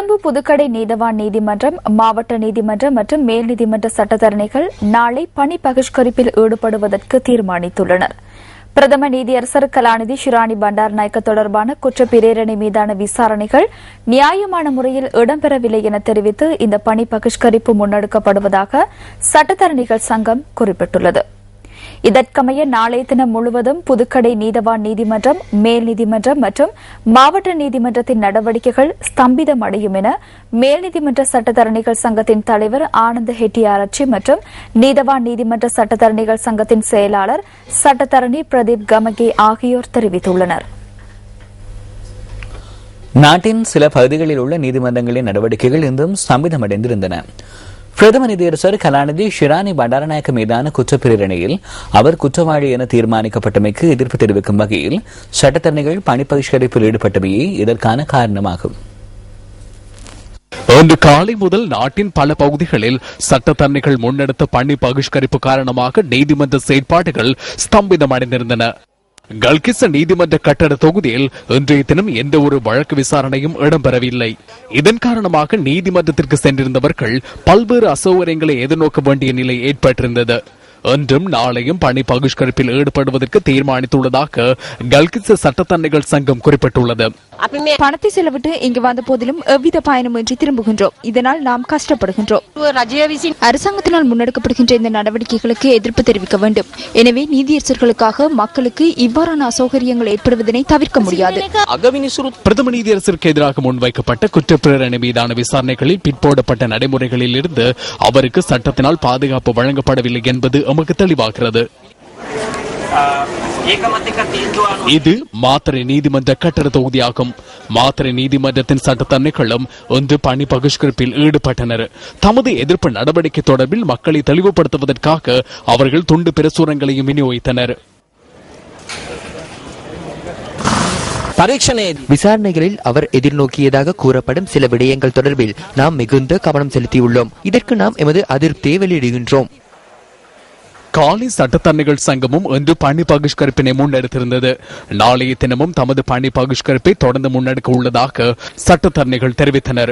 கொழும்பு புதுக்கடை நீதவான் நீதிமன்றம், மாவட்ட நீதிமன்றம் மற்றும் மேல் நீதிமன்ற சட்டத்தரணிகள் நாளை பணி பகிஷ்கரிப்பில் ஈடுபடுவதற்கு தீர்மானித்துள்ளனர். பிரதம நீதியரசர் கலாநிதி ஷிராணி பண்டாரநாயக்க தொடர்பான குற்றப்பிரேரணை மீதான விசாரணைகள் நியாயமான முறையில் இடம்பெறவில்லை என தெரிவித்து இந்த பணி பகிஷ்கரிப்பு முன்னெடுக்கப்படுவதாக சட்டத்தரணிகள் சங்கம் குறிப்பிட்டுள்ளது. இதற்கமைய நாளைய தினம் முழுவதும் புதுக்கடை நீதவான் நீதிமன்றம், மேல் நீதிமன்றம் மற்றும் மாவட்ட நீதிமன்றத்தின் நடவடிக்கைகள் ஸ்தம்பிதம் அடையும் என மேல் நீதிமன்ற சட்டத்தரணிகள் சங்கத்தின் தலைவர் ஆனந்த ஹெட்டியாராச்சி மற்றும் நீதவான் நீதிமன்ற சட்டத்தரணிகள் சங்கத்தின் செயலாளர் சட்டத்தரணி பிரதீப் கமகே ஆகியோர் தெரிவித்துள்ளனர். நாட்டின் சில பகுதிகளில் உள்ள நீதிமன்றங்களின் நடவடிக்கைகள் இன்றும் ஸ்தம்பிதமடைந்திருந்தன. பிரதம நீதியரசர் கலாநிதி ஷிராணி பண்டாரநாயக்க மீதான குற்றப்பிரேரணையில் அவர் குற்றவாளி என தீர்மானிக்கப்பட்டமைக்கு எதிர்ப்பு தெரிவிக்கும் வகையில் சட்டத்தரணிகள் பணி பகிஷ்கரிப்பில் ஈடுபட்டமையே இதற்கான காரணமாகும். இன்று காலை முதல் நாட்டின் பல பகுதிகளில் சட்டத்தரணிகள் முன்னெடுத்த பணி பகிஷ்கரிப்பு காரணமாக நீதிமன்ற செயற்பாடுகள் ஸ்தம்பிதமடைந்திருந்தன. கல்கிஸ்ஸ நீதிமன்ற கட்டட தொகுதியில் இன்றைய தினம் எந்த ஒரு வழக்கு விசாரணையும் இடம்பெறவில்லை. இதன் காரணமாக நீதிமன்றத்திற்கு சென்றிருந்தவர்கள் பல்வேறு அசௌகரியங்களை எதிர்நோக்க வேண்டிய நிலை ஏற்பட்டிருந்தது. இன்றும் நாளையும் பணி பகிஷ்கரிப்பில் ஈடுபடுவதற்கு தீர்மானித்துள்ளதாக கல்கிஸ்ஸ சட்டத்தரணிகள் சங்கம் குறிப்பிட்டுள்ளது. பணத்தை செலவிட்டு இங்கு வந்த போதிலும் எவ்வித பயனுமின்றி திரும்புகின்றோம். இதனால் நாம் கஷ்டப்படுகின்றோம். அரசாங்கத்தினால் முன்னெடுக்கப்படுகின்ற இந்த நடவடிக்கைகளுக்கு எதிர்ப்பு தெரிவிக்க வேண்டும். எனவே நீதியரசர்களுக்காக மக்களுக்கு இவ்வாறான அசௌகரியங்கள் ஏற்படுவதனை தவிர்க்க முடியாது. பிரதம நீதியரசருக்கு எதிராக முன்வைக்கப்பட்ட குற்றப்பிரேரணை மீதான விசாரணைகளில் பிற்போடப்பட்ட நடைமுறைகளில் இருந்து அவருக்கு சட்டத்தினால் பாதுகாப்பு வழங்கப்படவில்லை என்பது நமக்கு தெளிவாகிறது. இது மாத்தறை நீதிமன்ற கட்டட தொகுதியாகும். மாத்தறை நீதிமன்றத்தின் சட்டத்தரணிகளும் இன்று பணி பகிஷ்கரிப்பில் ஈடுபட்டனர். தமது எதிர்ப்பு நடவடிக்கை தொடர்பில் மக்களை தெளிவுபடுத்துவதற்காக அவர்கள் துண்டு பிரசுரங்களையும் விநியோகித்தனர். விசாரணைகளில் அவர் எதிர்நோக்கியதாக கூறப்படும் சில விடயங்கள் தொடர்பில் நாம் மிகுந்த கவனம் செலுத்தியுள்ளோம். இதற்கு நாம் எமது அதிருப்தியை வெளியிடுகின்றோம். காலி சட்டத்தரணிகள் சங்கமும் இன்று பணி பகிஷ்கரிப்பினை முன்னெடுத்திருந்தது. நாளைய தினமும் தமது பணி பகிஷ்கரிப்பை தொடர்ந்து முன்னெடுக்க உள்ளதாக சட்டத்தரணிகள் தெரிவித்தனர்.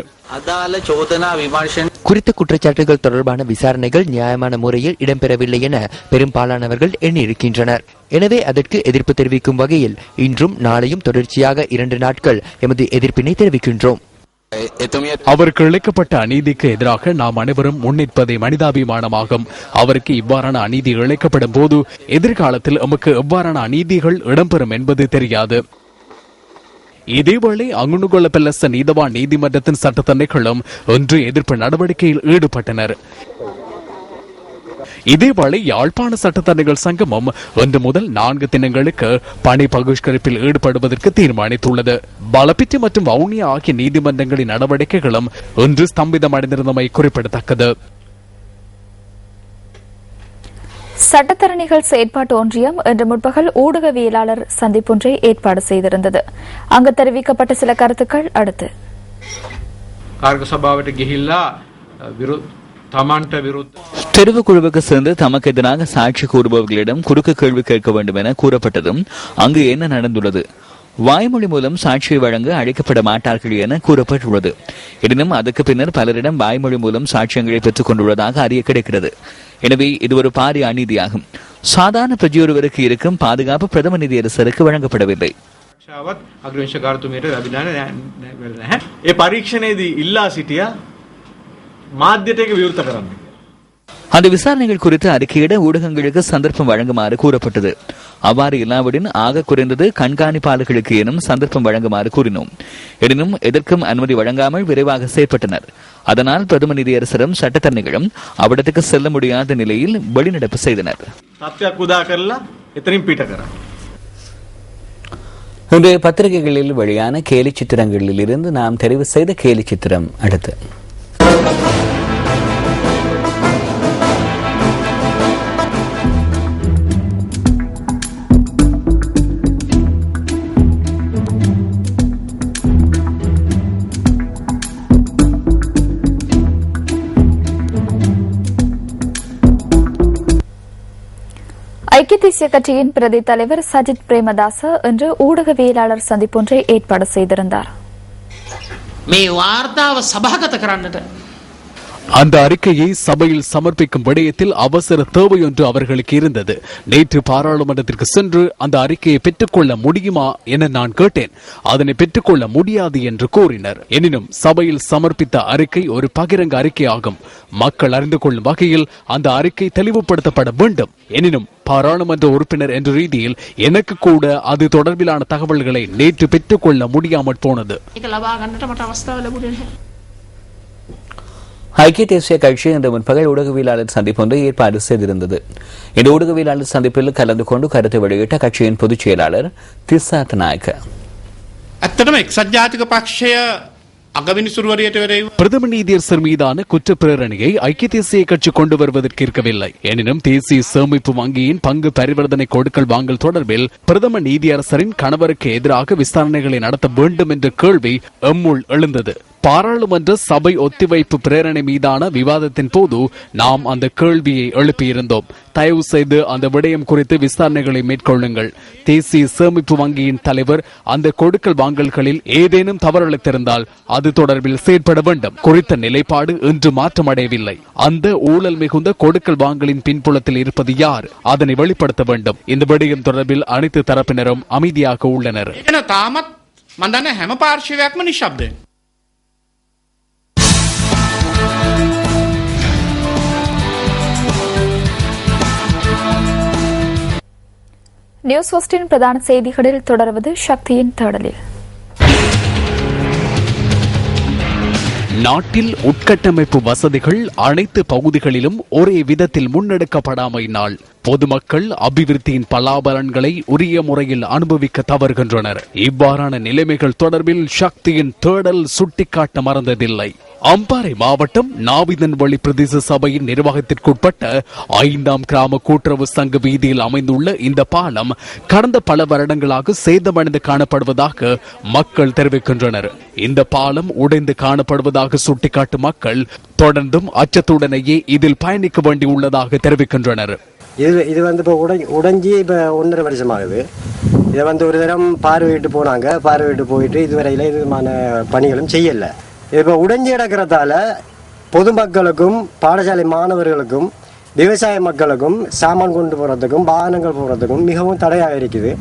குறித்த குற்றச்சாட்டுகள் தொடர்பான விசாரணைகள் நியாயமான முறையில் இடம்பெறவில்லை என பெரும்பாலானவர்கள் எண்ணியிருக்கின்றனர். எனவே அதற்கு எதிர்ப்பு தெரிவிக்கும் வகையில் இன்றும் நாளையும் தொடர்ச்சியாக 2 நாட்கள் எமது எதிர்ப்பினை தெரிவிக்கின்றோம். அவருக்கு இழைக்கப்பட்ட அநீதிக்கு எதிராக நாம் அனைவரும் முன்னிற்பதே மனிதாபிமானமாகும். அவருக்கு இவ்வாறான அநீதி இழைக்கப்படும் போது எதிர்காலத்தில் நமக்கு எவ்வாறான அநீதிகள் இடம்பெறும் என்பது தெரியாது. இதேவேளை அங்குணுகொள்ள பெல்லச நீதவான் நீதிமன்றத்தின் சட்டத்தரணிகளும் இன்று எதிர்ப்பு நடவடிக்கையில் ஈடுபட்டனர். இதேவேளை யாழ்ப்பாண சட்டத்தரணிகள் சங்கமும் இன்று முதல் 4 தினங்களுக்கு பணி பகிஷ்கரிப்பில் ஈடுபடுவதற்கு தீர்மானித்துள்ளது. பலப்பிட்டி மற்றும் வவுனியா ஆகிய நீதிமன்றங்களின் நடவடிக்கைகளும் இன்று ஸ்தம்பிதமடைந்திருந்தமை குறிப்பிடத்தக்கது. சட்டத்தரணிகள் செயற்பாட்டு ஒன்றியம் இன்று முற்பகல் ஊடகவியலாளர் சந்திப்பொன்றை ஏற்பாடு செய்திருந்தது. அங்கு தெரிவிக்கப்பட்ட சில கருத்துக்கள் அடுத்து. தெரிவு குழுவுக்கு சேர்ந்து தமக்கு எதிராக சாட்சி கூறுபவர்களிடம் குறுக்கு கேள்வி கேட்க வேண்டும் என கூறப்பட்டதும் அங்கு என்ன நடந்துள்ளது? வாய்மொழி மூலம் சாட்சியை வழங்க அழைக்கப்பட மாட்டார்கள் என கூறப்பட்டுள்ளது. எனினும் அதற்கு பின்னர் பலரிடம் வாய்மொழி மூலம் சாட்சியங்களை பெற்றுக் கொண்டுள்ளதாக அறிய கிடைக்கிறது. எனவே இது ஒரு பாரிய அநீதியாகும். சாதாரண பிரஜையொருவருக்கு இருக்கும் பாதுகாப்பு பிரதம நீதியரசருக்கு வழங்கப்படவில்லை. அந்த விசாரணைகள் குறித்து அறிக்கையிட ஊடகங்களுக்கு சந்தர்ப்பம் வழங்குமாறு கூறப்பட்டது. அவ்வாறு இல்லாவிடின் ஆக குறைந்தது கண்காணிப்பாளர்களுக்கு எனும் சந்தர்ப்பம் வழங்குமாறு கூறினோம். எனினும் எதற்கும் அனுமதி வழங்காமல் விரைவாக செயற்பட்டனர். அதனால் பிரதம நீதியரசரும் சட்டத்தரணிகளும் அவ்விடத்துக்கு செல்ல முடியாத நிலையில் வெளிநடப்பு செய்தனர். இன்றைய பத்திரிகைகளில் வெளியான கேலி சித்திரங்களில் இருந்து நாம் தெரிவு செய்த கேலி சித்திரம் அடுத்து. ஐக்கிய தேசிய கட்சியின் பிரதி தலைவர் சஜித் பிரேமதாச இன்று ஊடகவியலாளர் சந்திப்பொன்றை ஏற்பாடு செய்திருந்தார். මේ වාර්තාව සභාගත කරන්නට அந்த அறிக்கையை சபையில் சமர்ப்பிக்கும் விடயத்தில் அவசர தேவை ஒன்று அவர்களுக்கு இருந்தது. நேற்று பாராளுமன்றத்திற்கு சென்று அந்த அறிக்கையை பெற்றுக்கொள்ள முடியுமா என நான் கேட்டேன். அதனை பெற்றுக்கொள்ள முடியாது என்று கூறினர். எனினும் சபையில் சமர்ப்பித்த அறிக்கை ஒரு பகிரங்க அறிக்கையாகும். மக்கள் அறிந்து கொள்ளும் வகையில் அந்த அறிக்கை தெளிவுபடுத்தப்பட வேண்டும். எனினும் பாராளுமன்ற உறுப்பினர் என்ற ரீதியில் எனக்கு கூட அது தொடர்பிலான தகவல்களை நேற்று பெற்றுக்கொள்ள முடியாமல் போனது. ஐக்கிய தேசிய கட்சி இன்று முன்பகல் ஊடகவியலாளர் சந்திப்பு ஒன்றை ஏற்பாடு செய்திருந்தது. இந்த ஊடகவியலாளர் சந்திப்பில் கலந்து கொண்டு கருத்து வெளியிட்ட கட்சியின் பொதுச் செயலாளர் திசாத் நாயக்க, பிரதம நீதியரசர் மீதான குற்ற பிரேரணையை ஐக்கிய தேசிய கட்சி கொண்டு வருவதற்கு இருக்கவில்லை. எனினும் தேசிய சேமிப்பு வங்கியின் பங்கு பரிவர்த்தனை கொடுக்கல் வாங்கல் தொடர்பில் பிரதம நீதியரசரின் கணவருக்கு எதிராக விசாரணைகளை நடத்த வேண்டும் என்ற கேள்வி எம்முள் எழுந்தது. பாராளுமன்ற சபை ஒத்திவைப்பு பிரேரணை மீதான விவாதத்தின் போது நாம் அந்த கேள்வியை எழுப்பியிருந்தோம். தயவு செய்து அந்த விடயம் குறித்து விசாரணைகளை மேற்கொள்ளுங்கள். தேசிய சேமிப்பு வங்கியின் தலைவர் அந்த கொடுக்கல் வாங்கல்களில் ஏதேனும் தவறிழைத்திருந்தால் அது தொடர்பில் செயற்பட வேண்டும். குறித்த நிலைப்பாடு இன்று மாற்றமடையவில்லை. அந்த ஊழல் மிகுந்த கொடுக்கல் வாங்கலின் பின்புலத்தில் இருப்பது யார், அதனை வெளிப்படுத்த வேண்டும். இந்த விடயம் தொடர்பில் அனைத்து தரப்பினரும் அமைதியாக உள்ளனர். நியூஸ் ஃபர்ஸ்டின் பிரதான செய்திகளில் தொடர்வது சக்தியின் தேடலில். நாட்டில் உட்கட்டமைப்பு வசதிகள் அனைத்து பகுதிகளிலும் ஒரே விதத்தில் முன்னெடுக்கப்படாமையினால் பொதுமக்கள் அபிவிருத்தியின் பலாபலன்களை உரிய முறையில் அனுபவிக்க தவறுகின்றனர். இவ்வாறான நிலைமைகள் தொடர்பில் சக்தியின் தேடல் சுட்டிக்காட்ட மறந்ததில்லை. அம்பாறை மாவட்டம் நாவிதன்வழி பிரதேச சபையின் நிர்வாகத்திற்குட்பட்ட 5ஆம் கிராம கூட்டுறவு சங்க வீதியில் அமைந்துள்ள இந்த பாலம் கடந்த பல வருடங்களாக சேதமடைந்து காணப்படுவதாக மக்கள் தெரிவிக்கின்றனர். இந்த பாலம் உடைந்து காணப்படுவதாக சுட்டிக்காட்டும் மக்கள் தொடர்ந்தும் அச்சத்துடனேயே இதில் பயணிக்க வேண்டியுள்ளதாக தெரிவிக்கின்றனர். இது வந்து இப்போ உடைஞ்சி இப்போ 1.5 வருஷம் ஆகுது. இதை வந்து ஒரு தரம் பார்வையிட்டு போனாங்க. பார்வையிட்டு போயிட்டு இதுவரையில் இதுமான பணிகளும் செய்யலை. இப்போ உடைஞ்சி கிடக்கிறதால பொதுமக்களுக்கும் பாடசாலை மாணவர்களுக்கும் விவசாய மக்களுக்கும் சாமான் கொண்டு போகிறதுக்கும் வாகனங்கள் போகிறதுக்கும் மிகவும் தடையாக இருக்குது.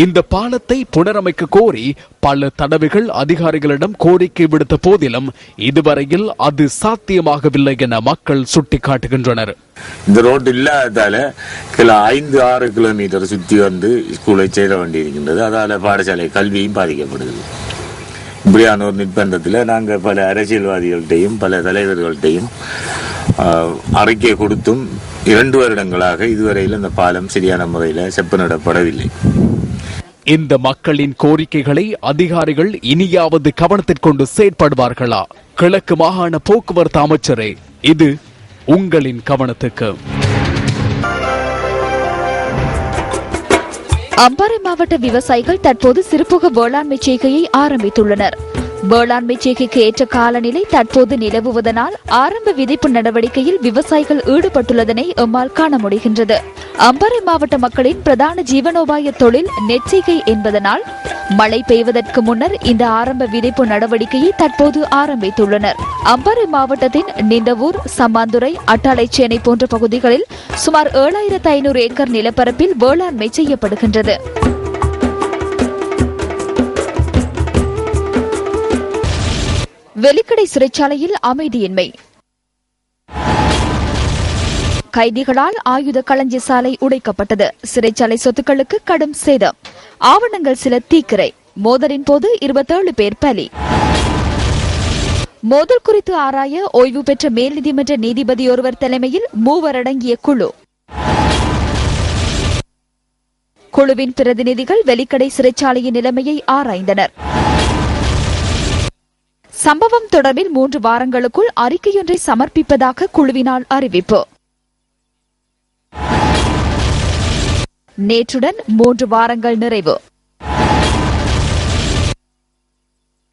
இந்த பாலத்தை புனரமைக்க கோரி பல தடவைகள் அதிகாரிகளிடம் கோரிக்கை விடுத்த போதிலும் இதுவரையில் அது சாத்தியமாகவில்லை என மக்கள் சுட்டிக்காட்டுகின்றனர். இந்த ரோடு இல்லாததால 5-6 கிலோமீட்டர் சுற்றி வந்து ஸ்கூலை சேர வேண்டியிருக்கின்றது. அதால பாடசாலை கல்வியும் பாதிக்கப்படுது. இப்படியான ஒரு நிர்பந்தத்தில் நாங்கள் பல அரசியல்வாதிகள்கிட்டையும் பல தலைவர்கள்ட்டையும் அறிக்கை கொடுத்தும் 2 வருடங்களாக இதுவரையில் இந்த பாலம் சரியான முறையில் செப்பனிடப்படவில்லை. இந்த மக்களின் கோரிக்கைகளை அதிகாரிகள் இனியாவது கவனத்திற்கொண்டு செயற்படுவார்களா? கிழக்கு மாகாண போக்குவரத்து அமைச்சரே, இது உங்களின் கவனத்துக்கு. அம்பாறை மாவட்ட விவசாயிகள் தற்போது சிறுபுக வேளாண்மை செய்கையை ஆரம்பித்துள்ளனர். வேளாண்மை செய்கைக்கு ஏற்ற காலநிலை தற்போது நிலவுவதனால் ஆரம்ப விதைப்பு நடவடிக்கையில் விவசாயிகள் ஈடுபட்டுள்ளதனை எம்மால் காண முடிகின்றது. அம்பாறை மாவட்ட மக்களின் பிரதான ஜீவனோபாய தொழில் நெற்செய்கை என்பதனால் மழை பெய்வதற்கு முன்னர் இந்த ஆரம்ப விதைப்பு நடவடிக்கையை தற்போது ஆரம்பித்துள்ளனர். அம்பாறை மாவட்டத்தின் நிந்தவூர், சம்மாந்துறை, அட்டாளைச்சேனை போன்ற பகுதிகளில் சுமார் 7500 ஏக்கர் நிலப்பரப்பில் வேளாண்மை செய்யப்படுகின்றது. வெலிக்கடை சிறைச்சாலையில் அமைதியின்மை. கைதிகளால் ஆயுத களஞ்சிய சாலை உடைக்கப்பட்டது. சிறைச்சாலை சொத்துக்களுக்கு கடும் சேதம். ஆவணங்கள் சில தீக்கிரை. மோதலின் போது 27 பேர் பலி. மோதல் குறித்து ஆராய ஓய்வு பெற்ற மேல் நீதிமன்ற நீதிபதி ஒருவர் தலைமையில் 3 அடங்கிய குழு. குழுவின் பிரதிநிதிகள் வெலிக்கடை சிறைச்சாலையின் நிலைமையை ஆராய்ந்தனர். சம்பவம் தொடர்பில் 3 வாரங்களுக்குள் அறிக்கையொன்றை சமர்ப்பிப்பதாக குழுவினால் அறிவிப்பு. நேற்றுடன் 3 வாரங்கள் நிறைவு.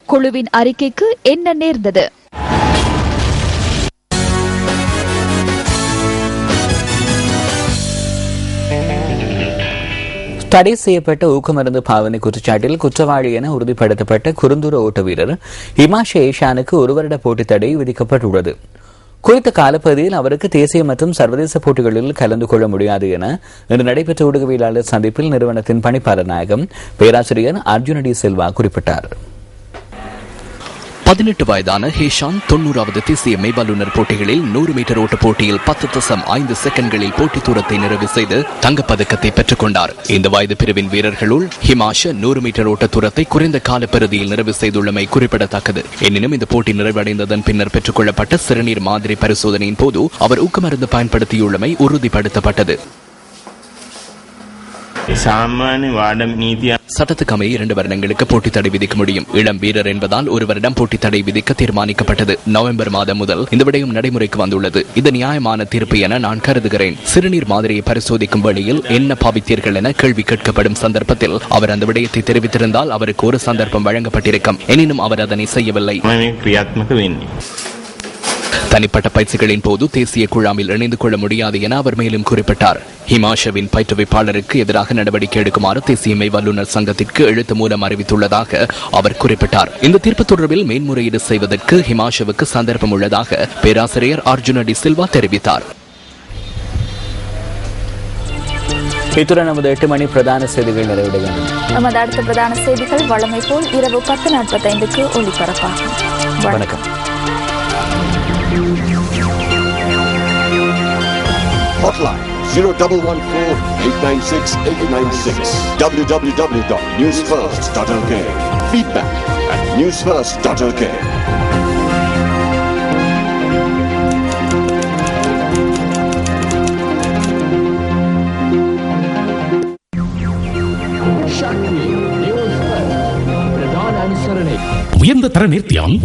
குழுவின் அறிக்கைக்கு என்ன நேர்ந்தது? தடை செய்யப்பட்ட ஊக்கமருந்து பாவனை குற்றச்சாட்டில் குற்றவாளி என உறுதிப்படுத்தப்பட்ட குறுந்தூர ஓட்ட வீரர் ஹிமாஷ் ஏஷானுக்கு 1 வருட போட்டி தடை விதிக்கப்பட்டுள்ளது. குறித்த காலப்பகுதியில் அவருக்கு தேசிய மற்றும் சர்வதேச போட்டிகளில் கலந்து கொள்ள முடியாது என இன்று நடைபெற்ற ஊடகவியலாளர் சந்திப்பில் நிறுவனத்தின் பணிப்பாளர் நாயகம் பேராசிரியர் அர்ஜுன டி சில்வா குறிப்பிட்டார். 18 வயதான ஹேஷான் 90வது தேசிய மெய்வல்லுநர் போட்டிகளில் 100 மீட்டர் ஓட்ட போட்டியில் 10.5 செகண்ட்களில் போட்டி தூரத்தை நிறைவு செய்து தங்கப்பதக்கத்தை பெற்றுக் கொண்டார். இந்த வயது பிரிவின் வீரர்களுள் ஹிமாஷ் 100 மீட்டர் ஓட்ட தூரத்தை குறைந்த காலப்பகுதியில் நிறைவு செய்துள்ளமை குறிப்பிடத்தக்கது. எனினும் இந்த போட்டி நிறைவடைந்ததன் பின்னர் பெற்றுக் கொள்ளப்பட்ட சிறுநீர் மாதிரி பரிசோதனையின் போது அவர் ஊக்கமருந்து பயன்படுத்தியுள்ளமை உறுதிப்படுத்தப்பட்டது. சட்டத்துக்கு அமைய 2 வருடங்களுக்கு போட்டி தடை விதிக்க முடியும். இளம் வீரர் என்பதால் 1 வருடம் போட்டி தடை விதிக்க தீர்மானிக்கப்பட்டது. நவம்பர் மாதம் முதல் இந்த விடயம் நடைமுறைக்கு வந்துள்ளது. இது நியாயமான தீர்ப்பு என நான் கருதுகிறேன். சிறுநீர் மாதிரியை பரிசோதிக்கும் வழியில் என்ன பாவித்தீர்கள் என கேள்வி கேட்கப்படும் சந்தர்ப்பத்தில் அவர் அந்த விடயத்தை தெரிவித்திருந்தால் அவருக்கு ஒரு சந்தர்ப்பம் வழங்கப்பட்டிருக்கும். எனினும் அவர் அதனை செய்யவில்லை. தனிப்பட்ட பயிற்சிகளின் போது தேசிய குழாமில் இணைந்து கொள்ள முடியாது என அவர் மேலும் குறிப்பிட்டார். ஹிமாஷவின் பயிற்றுவிப்பாளருக்கு எதிராக நடவடிக்கை எடுக்குமாறு தேசிய மெய்வல்லுநர் சங்கத்திற்கு எழுத்து மூலம் அறிவித்துள்ளதாக அவர் குறிப்பிட்டார். இந்த தீர்ப்பு தொடர்பில் மேன்முறையீடு செய்வதற்கு ஹிமாஷவுக்கு சந்தர்ப்பம் உள்ளதாக பேராசிரியர் அர்ஜுன டி சில்வா தெரிவித்தார். இத்துடன் நமது 8 மணி பிரதான செய்திகள் நிறைவடைகின்றன. நமது அடுத்த பிரதான செய்திகள் வழமை போல் இரவு 10:45 ஒளிபரப்பாகும். வணக்கம். Hotline 0114-896-896. www.newsfirst.lk. Feedback at newsfirst.lk. உயர்ந்த தர நேர்த்தியால்